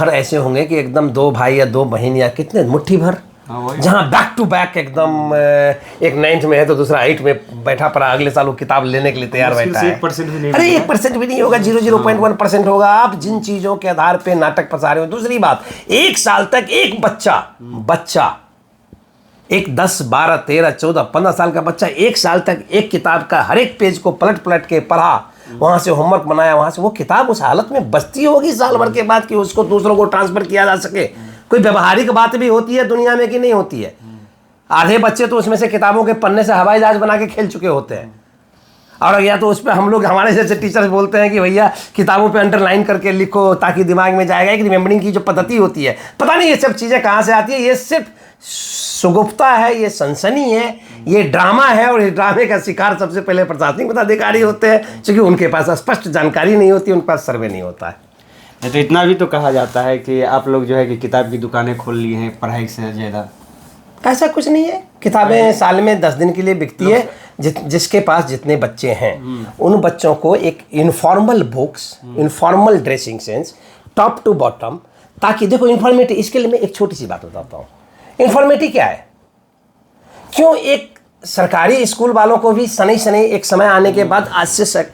घर ऐसे होंगे कि एकदम दो भाई या दो बहन या कितने मुट्ठी भर, जहाँ बैक टू बैक एकदम एक 9th में है तो दूसरा 8 में बैठा पड़ा, अगले साल वो किताब लेने के लिए तैयार बैठा है। 1% भी नहीं, अरे 1% भी नहीं होगा, 0.1% होगा। आप जिन चीजों के आधार पे नाटक पसा रहे हो। दूसरी बात, 1 साल तक एक बच्चा एक 10, 12, 13, 14, 15 साल का बच्चा 1 साल तक एक किताब का हर एक पेज को पलट पलट के पढ़ा, वहां से होमवर्क बनाया, वहां से वो किताब उस हालत में बचती होगी साल भर के बाद कि उसको दूसरों को ट्रांसफर किया जा सके। कोई व्यवहारिक बात भी होती है दुनिया में कि नहीं होती है? आधे बच्चे तो उसमें से किताबों के पन्ने से हवाई जहाज बना के खेल चुके होते हैं, और या तो उस पर हम लोग, हमारे जैसे टीचर्स बोलते हैं कि भैया किताबों पे अंडरलाइन करके लिखो ताकि दिमाग में जाएगा। एक रिमेम्बरिंग की जो पद्धति होती है, पता नहीं ये सब चीज़ें कहाँ से आती है। ये सिर्फ सुगुप्ता है, ये सनसनी है, ये ड्रामा है, और इस ड्रामे का शिकार सबसे पहले प्रशासनिक पदाधिकारी होते हैं, क्योंकि उनके पास स्पष्ट जानकारी नहीं होती, उनके पास सर्वे नहीं होता है। तो इतना भी तो कहा जाता है कि आप लोग जो है कि किताब की दुकानें खोल ली हैं पढ़ाई से ज़्यादा। ऐसा कुछ नहीं है, किताबें साल में 10 दिन के लिए बिकती है। जिसके पास जितने बच्चे हैं उन बच्चों को एक informal books, informal dressing sense, top to bottom, ताकि देखो इन्फॉर्मेटी, इसके लिए मैं एक छोटी सी बात बताता हूँ। इन्फॉर्मेटी क्या है? क्यों एक सरकारी स्कूल वालों को भी शनि शनि एक समय आने के बाद, आज से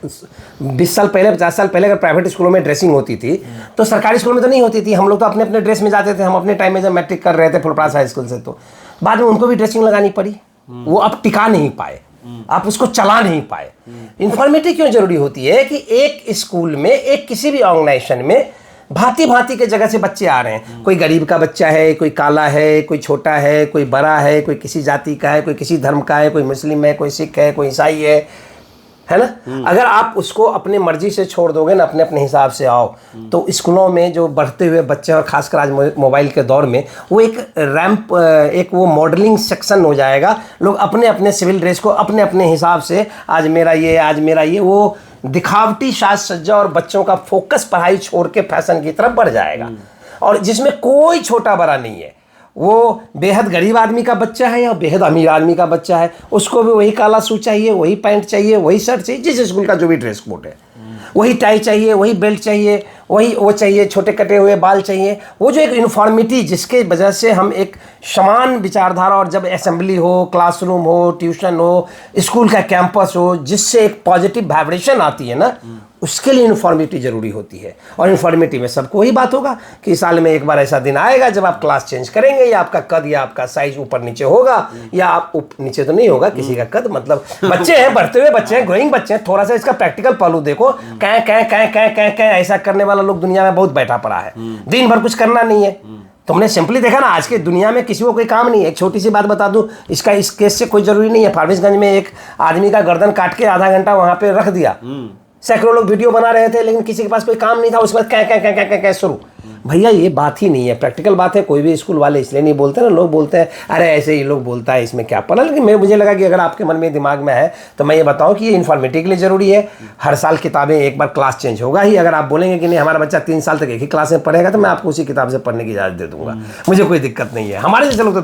20 साल पहले, 50 साल पहले अगर प्राइवेट स्कूलों में ड्रेसिंग होती थी तो सरकारी स्कूलों में तो नहीं होती थी। हम लोग तो अपने अपने ड्रेस में जाते थे। हम अपने टाइम में जब मैट्रिक कर रहे थे फुलपरास हाई स्कूल से, तो बाद में उनको भी ड्रेसिंग लगानी पड़ी। वो अब टिका नहीं पाए, आप उसको चला नहीं पाए। इन्फॉर्मेटिव क्यों जरूरी होती है कि एक स्कूल में, एक किसी भी ऑर्गेनाइजेशन में भांति भांति के जगह से बच्चे आ रहे हैं। कोई गरीब का बच्चा है, कोई काला है, कोई छोटा है, कोई बड़ा है, कोई किसी जाति का है, कोई किसी धर्म का है, कोई मुस्लिम है, कोई सिख है, कोई ईसाई है ना। अगर आप उसको अपने मर्जी से छोड़ दोगे ना, अपने अपने हिसाब से आओ, तो स्कूलों में जो बढ़ते हुए बच्चे, और खासकर आज मोबाइल के दौर में, वो एक रैंप, एक वो मॉडलिंग सेक्शन हो जाएगा। लोग अपने अपने सिविल ड्रेस को अपने अपने हिसाब से, आज मेरा ये, आज मेरा ये, वो दिखावटी साज सज्जा, और बच्चों का फोकस पढ़ाई छोड़ के फैशन की तरफ बढ़ जाएगा। और जिसमें कोई छोटा बड़ा नहीं है। वो बेहद गरीब आदमी का बच्चा है या बेहद अमीर आदमी का बच्चा है, उसको भी वही काला सूट चाहिए, वही पैंट चाहिए, वही शर्ट चाहिए, जिस स्कूल का जो भी ड्रेस कोड है, वही टाई चाहिए, वही बेल्ट चाहिए, वही वो चाहिए, छोटे कटे हुए बाल चाहिए। वो जो एक यूनिफॉर्मिटी जिसके वजह से हम एक समान विचारधारा, और जब असेंबली हो, क्लासरूम हो, ट्यूशन हो, स्कूल का कैंपस हो, जिससे एक पॉजिटिव वाइब्रेशन आती है ना, उसके लिए यूनिफॉर्मिटी जरूरी होती है। और यूनिफॉर्मिटी में सबको वही बात होगा कि साल में एक बार ऐसा दिन आएगा जब आप क्लास चेंज करेंगे, या आपका कद या आपका साइज ऊपर नीचे होगा, या आप नीचे तो नहीं होगा किसी का कद, मतलब बच्चे हैं, बढ़ते हुए बच्चे हैं, ग्रोइंग बच्चे हैं। थोड़ा सा इसका प्रैक्टिकल पहलू देखो। कै कै कै कै कै कै ऐसा करने वाला लोग दुनिया में बहुत बैठा पड़ा है, दिन भर कुछ करना नहीं है। तुमने सिंपली देखा ना, आज के दुनिया में किसी को कोई काम नहीं है। एक छोटी सी बात बता दूं, इसका इस केस से कोई जरूरी नहीं है। फारबिसगंज में एक आदमी का गर्दन काट के आधा घंटा वहां पे रख दिया। सैकड़ों लोग वीडियो बना रहे थे, लेकिन किसी के पास कोई काम नहीं था। उसके बाद क्या शुरू। भैया ये बात ही नहीं है, प्रैक्टिकल बात है। कोई भी स्कूल वाले इसलिए नहीं बोलते ना, लोग बोलते हैं अरे ऐसे ही लोग बोलता है, इसमें क्या पड़ा। लेकिन मुझे लगा कि अगर आपके मन में दिमाग में है तो मैं ये बताऊं कि ये इन्फॉर्मेटिव के लिए जरूरी है। हर साल किताबें, एक बार क्लास चेंज होगा ही। अगर आप बोलेंगे कि नहीं हमारा बच्चा 3 साल तक एक ही क्लास में पढ़ेगा, तो मैं आपको उसी किताब से पढ़ने की इजाज़त दे दूंगा, मुझे कोई दिक्कत नहीं है। हमारे जैसे लोग